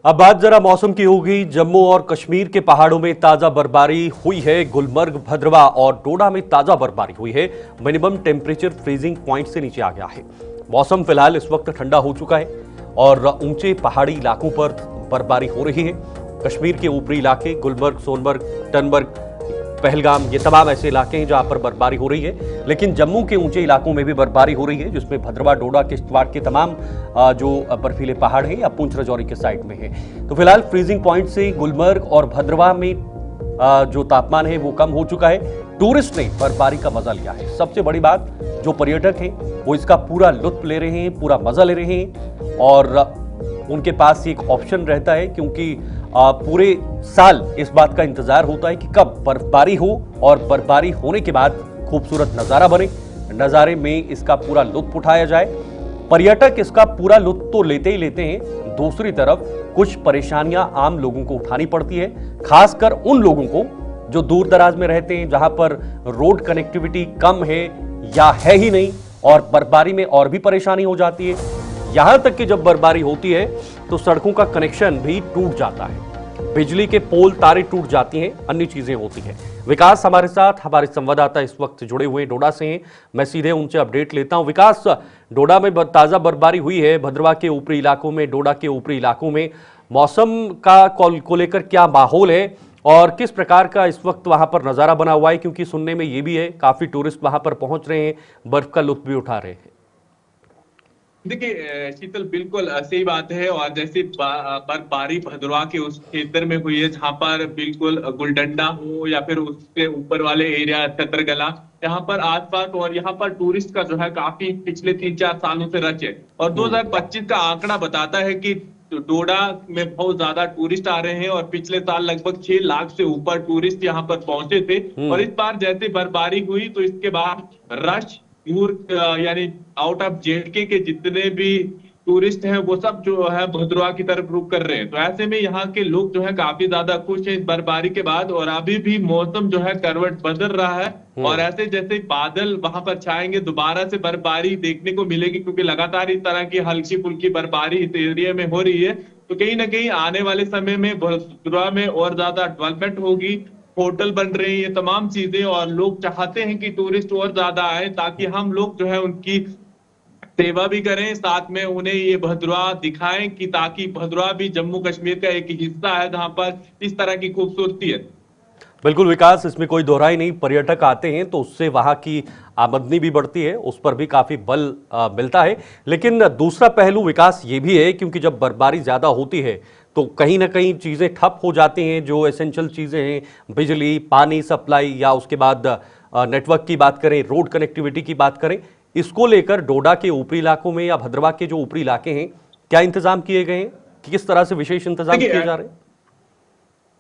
अब बात जरा मौसम की होगी। जम्मू और कश्मीर के पहाड़ों में ताजा बर्फबारी हुई है। गुलमर्ग, भद्रवा और डोडा में ताजा बर्फबारी हुई है। मिनिमम टेम्परेचर फ्रीजिंग पॉइंट से नीचे आ गया है। मौसम फिलहाल इस वक्त ठंडा हो चुका है और ऊंचे पहाड़ी इलाकों पर बर्फबारी हो रही है। कश्मीर के ऊपरी इलाके गुलमर्ग, सोनमर्ग, टनमर्ग, पहलगाम, ये तमाम ऐसे इलाके हैं जहां पर बर्फबारी हो रही है। लेकिन जम्मू के ऊंचे इलाकों में भी बर्फबारी हो रही है, जिसमें भद्रवा, डोडा, किश्तवाड़ के तमाम जो बर्फीले पहाड़ हैं या पुंछ राजौरी के साइड में है। तो फिलहाल फ्रीजिंग पॉइंट से गुलमर्ग और भद्रवा में जो तापमान है वो कम हो चुका है। टूरिस्ट ने बर्फबारी का मजा लिया है। सबसे बड़ी बात, जो पर्यटक हैं वो इसका पूरा लुत्फ ले रहे हैं, पूरा मजा ले रहे हैं और उनके पास एक ऑप्शन रहता है, क्योंकि पूरे साल इस बात का इंतजार होता है कि कब बर्फबारी हो और बर्फबारी होने के बाद खूबसूरत नजारा बने, नजारे में इसका पूरा लुत्फ उठाया जाए। पर्यटक इसका पूरा लुत्फ तो लेते ही लेते हैं, दूसरी तरफ कुछ परेशानियां आम लोगों को उठानी पड़ती है, खासकर उन लोगों को जो दूर दराज में रहते हैं, जहां पर रोड कनेक्टिविटी कम है या है ही नहीं, और बर्फबारी में और भी परेशानी हो जाती है। यहां तक कि जब बर्फबारी होती है तो सड़कों का कनेक्शन भी टूट जाता है, बिजली के पोल तारें टूट जाती हैं, अन्य चीजें होती हैं। विकास हमारे साथ, हमारे संवाददाता इस वक्त जुड़े हुए डोडा से हैं। मैं सीधे उनसे अपडेट लेता हूं। विकास, डोडा में ताजा बर्फबारी हुई है, भद्रवा के ऊपरी इलाकों में, डोडा के ऊपरी इलाकों में मौसम का को लेकर क्या माहौल है और किस प्रकार का इस वक्त वहां पर नजारा बना हुआ है? क्योंकि सुनने में ये भी है काफी टूरिस्ट वहां पर पहुंच रहे हैं, बर्फ का लुत्फ भी उठा रहे हैं। देखिए शीतल, बिल्कुल सही बात है। और जैसे बर्फबारी भदरवा के उस क्षेत्र में हुई है जहां पर बिल्कुल गुलडंडा हो या फिर उसके ऊपर वाले एरिया छतरगला, यहाँ पर आसपास, और यहाँ पर टूरिस्ट का जो है काफी पिछले 3-4 सालों से रच है। और 2025 का आंकड़ा बताता है कि डोडा में बहुत ज्यादा टूरिस्ट आ रहे हैं और पिछले साल लगभग 6 लाख से ऊपर टूरिस्ट यहाँ पर पहुंचे थे। और इस बार जैसे बर्फबारी हुई तो इसके बाद रश दूर, यानी आउट ऑफ जेडके के जितने भी टूरिस्ट हैं वो सब जो है भद्रवा की तरफ रुख कर रहे हैं। तो ऐसे में यहाँ के लोग जो है काफी ज्यादा खुश हैं इस बर्फबारी के बाद। और अभी भी मौसम जो है करवट बदल रहा है और ऐसे जैसे बादल वहां पर छाएंगे, दोबारा से बर्फबारी देखने को मिलेगी, क्योंकि लगातार इस तरह की हल्की फुल्की बर्फबारी इस एरिया में हो रही है। तो कहीं ना कहीं आने वाले समय में भद्रवा में और ज्यादा डेवलपमेंट होगी, होटल बन रहे हैं, ये तमाम चीजें, और लोग चाहते हैं कि टूरिस्ट और ज्यादा आए ताकि हम लोग जो है उनकी सेवा भी करें, साथ में उन्हें ये भद्रवा दिखाएं कि ताकि भद्रवा भी जम्मू कश्मीर का एक हिस्सा है जहां पर इस तरह की खूबसूरती है। बिल्कुल विकास, इसमें कोई दोहराई नहीं। पर्यटक आते हैं तो उससे वहां की आमदनी भी बढ़ती है, उस पर भी काफी बल मिलता है। लेकिन दूसरा पहलू विकास ये भी है, क्योंकि जब बर्फबारी ज्यादा होती है तो कहीं ना कहीं चीजें ठप हो जाती हैं। जो एसेंशियल चीजें हैं, बिजली, पानी सप्लाई, या उसके बाद नेटवर्क की बात करें, रोड कनेक्टिविटी की बात करें, इसको लेकर डोडा के ऊपरी इलाकों में या भद्रवा के जो ऊपरी इलाके हैं, क्या इंतजाम किए गए हैं? किस तरह से विशेष इंतजाम किए जा रहे हैं?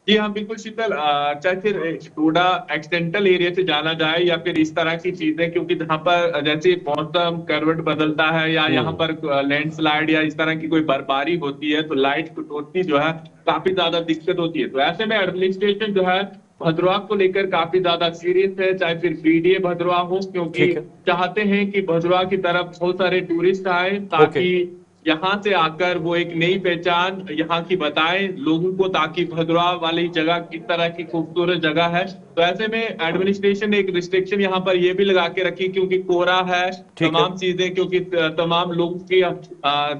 जी हाँ, बिल्कुल शीतल, चाहे फिर डोडा एक्सटेंटल एरिया से जाना जाए या फिर इस तरह की चीजें, क्योंकि जहाँ पर जैसे मौसम करवट बदलता है या यहाँ पर लैंडस्लाइड या इस तरह की कोई बर्फबारी होती है तो लाइट कटौती जो है काफी ज्यादा दिक्कत होती है। तो ऐसे में एडमिनिस्ट्रेशन जो है भद्रवा को लेकर काफी ज्यादा सीरियस है, चाहे फिर बीडीए भद्रवा हो, क्योंकि चाहते हैं कि भद्रवा की तरफ बहुत सारे टूरिस्ट आए ताकि यहाँ से आकर वो एक नई पहचान यहाँ की बताएं लोगों को, ताकि भद्रवा वाली जगह किस तरह की खूबसूरत जगह है। तो ऐसे में एडमिनिस्ट्रेशन ने एक रिस्ट्रिक्शन यहाँ पर ये भी लगा के रखी, क्योंकि कोहरा है, तमाम चीजें, क्योंकि तमाम लोगों की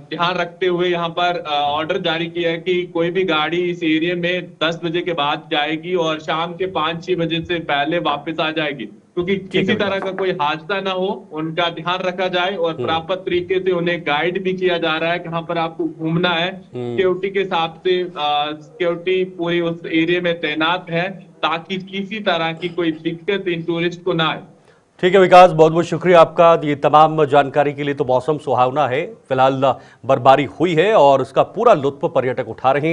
ध्यान रखते हुए यहाँ पर ऑर्डर जारी किया है कि कोई भी गाड़ी इस एरिया में 10 बजे के बाद जाएगी और शाम के 5-6 बजे से पहले वापस आ जाएगी, क्योंकि किसी तरह का कोई हादसा ना हो, उनका ध्यान रखा जाए। और प्रॉपर तरीके से उन्हें गाइड भी किया जा रहा है कहाँ पर आपको घूमना है। सिक्योरिटी के हिसाब से सिक्योरिटी पूरी उस एरिया में तैनात है ताकि किसी तरह की कोई दिक्कत इन टूरिस्ट को ना आए। ठीक है विकास, बहुत बहुत शुक्रिया आपका ये तमाम जानकारी के लिए। तो मौसम सुहावना है, फिलहाल बर्फबारी हुई है और उसका पूरा लुत्फ पर्यटक उठा रहे हैं।